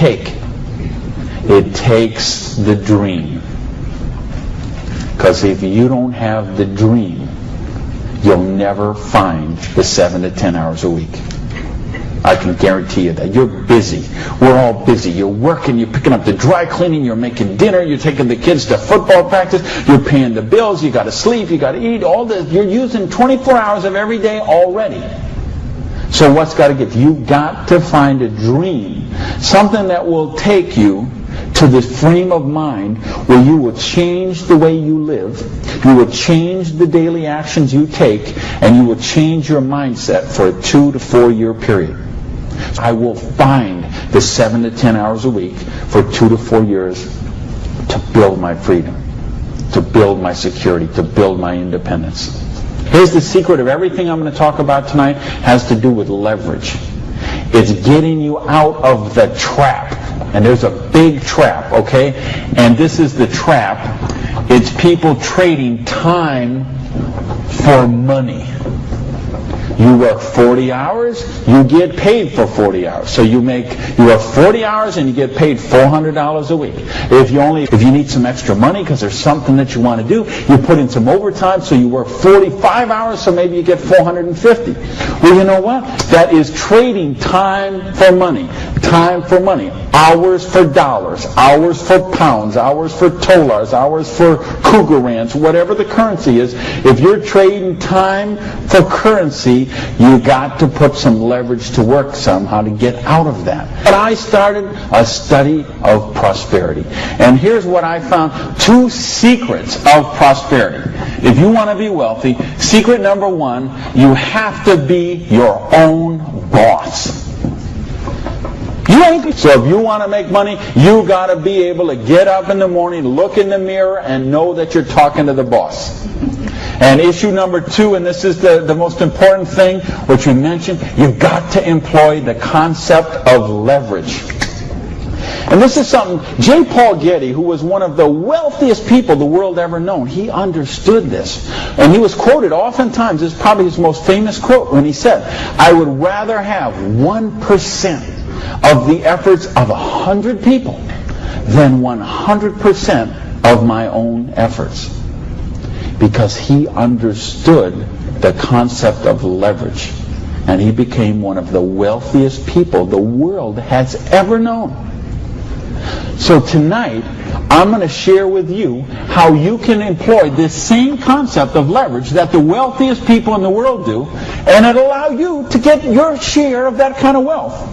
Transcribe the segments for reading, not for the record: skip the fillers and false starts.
take? It takes the dream. Because if you don't have the dream, you'll never find the 7 to 10 hours a week. I can guarantee you that. You're busy. We're all busy. You're working, you're picking up the dry cleaning, you're making dinner, you're taking the kids to football practice, you're paying the bills, you got to sleep, you got to eat, all this. You're using 24 hours of every day already. So what's got to give? You've got to find a dream, something that will take you to this frame of mind where you will change the way you live, you will change the daily actions you take, and you will change your mindset for a 2 to 4 year period. I will find the 7 to 10 hours a week for 2 to 4 years to build my freedom, to build my security, to build my independence. Here's the secret of everything I'm going to talk about tonight. Has to do with leverage. It's getting you out of the trap. And there's a big trap, okay? And this is the trap. It's people trading time for money. You work 40 hours, you get paid for 40 hours. So you work 40 hours and you get paid $400 a week. If you need some extra money because there's something that you want to do, you put in some overtime, so you work 45 hours, so maybe you get $450. Well, you know what? That is trading time for money. Time for money. Hours for dollars, hours for pounds, hours for dollars, hours for Cougarans, whatever the currency is. If you're trading time for currency, you got to put some leverage to work somehow to get out of that. But I started a study of prosperity. And here's what I found. 2 secrets of prosperity. If you want to be wealthy, secret number 1, you have to be your own boss. So if you want to make money, you got to be able to get up in the morning, look in the mirror, and know that you're talking to the boss. And issue number 2, and this is the most important thing, which we mentioned, you've got to employ the concept of leverage. And this is something, J. Paul Getty, who was one of the wealthiest people the world ever known, he understood this. And he was quoted oftentimes, this is probably his most famous quote, when he said, I would rather have 1% of the efforts of 100 people than 100% of my own efforts. Because he understood the concept of leverage. And he became one of the wealthiest people the world has ever known. So tonight, I'm going to share with you how you can employ this same concept of leverage that the wealthiest people in the world do, and it'll allow you to get your share of that kind of wealth.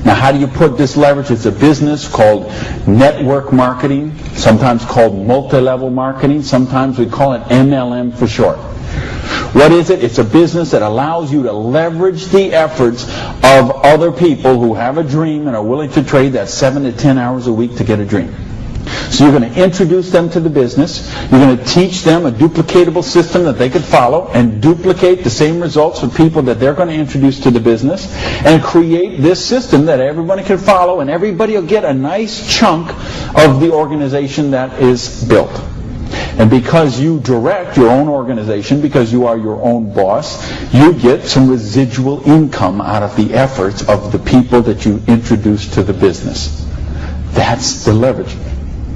Now, how do you put this leverage? It's a business called network marketing, sometimes called multi-level marketing, sometimes we call it MLM for short. What is it? It's a business that allows you to leverage the efforts of other people who have a dream and are willing to trade that 7 to 10 hours a week to get a dream. So you're going to introduce them to the business. You're going to teach them a duplicatable system that they could follow and duplicate the same results for people that they're going to introduce to the business, and create this system that everybody can follow, and everybody will get a nice chunk of the organization that is built. And because you direct your own organization, because you are your own boss, you get some residual income out of the efforts of the people that you introduce to the business. That's the leverage.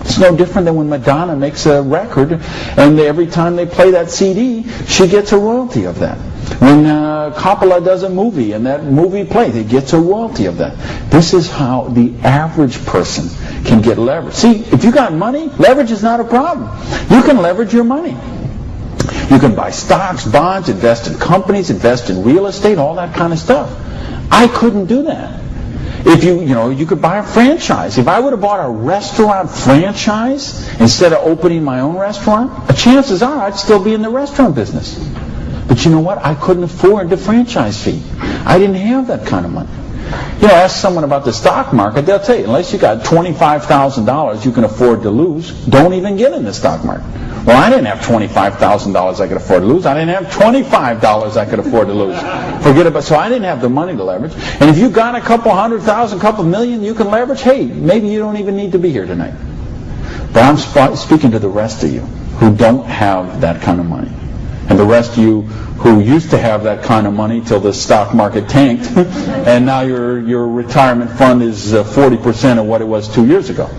It's no different than when Madonna makes a record, and every time they play that CD, she gets a royalty of that. When Coppola does a movie, and that movie plays, he gets a royalty of that. This is how the average person can get leverage. See, if you got money, leverage is not a problem. You can leverage your money. You can buy stocks, bonds, invest in companies, invest in real estate, all that kind of stuff. I couldn't do that. If you could buy a franchise. If I would have bought a restaurant franchise instead of opening my own restaurant, the chances are I'd still be in the restaurant business. But you know what? I couldn't afford the franchise fee. I didn't have that kind of money. Ask someone about the stock market, they'll tell you, unless you got $25,000 you can afford to lose, don't even get in the stock market. Well, I didn't have $25,000 I could afford to lose. I didn't have $25 I could afford to lose. Forget about it. So I didn't have the money to leverage. And if you got a couple $100,000, couple million you can leverage, hey, maybe you don't even need to be here tonight. But I'm speaking to the rest of you who don't have that kind of money. And the rest of you who used to have that kind of money till the stock market tanked, and now your retirement fund is 40% of what it was 2 years ago.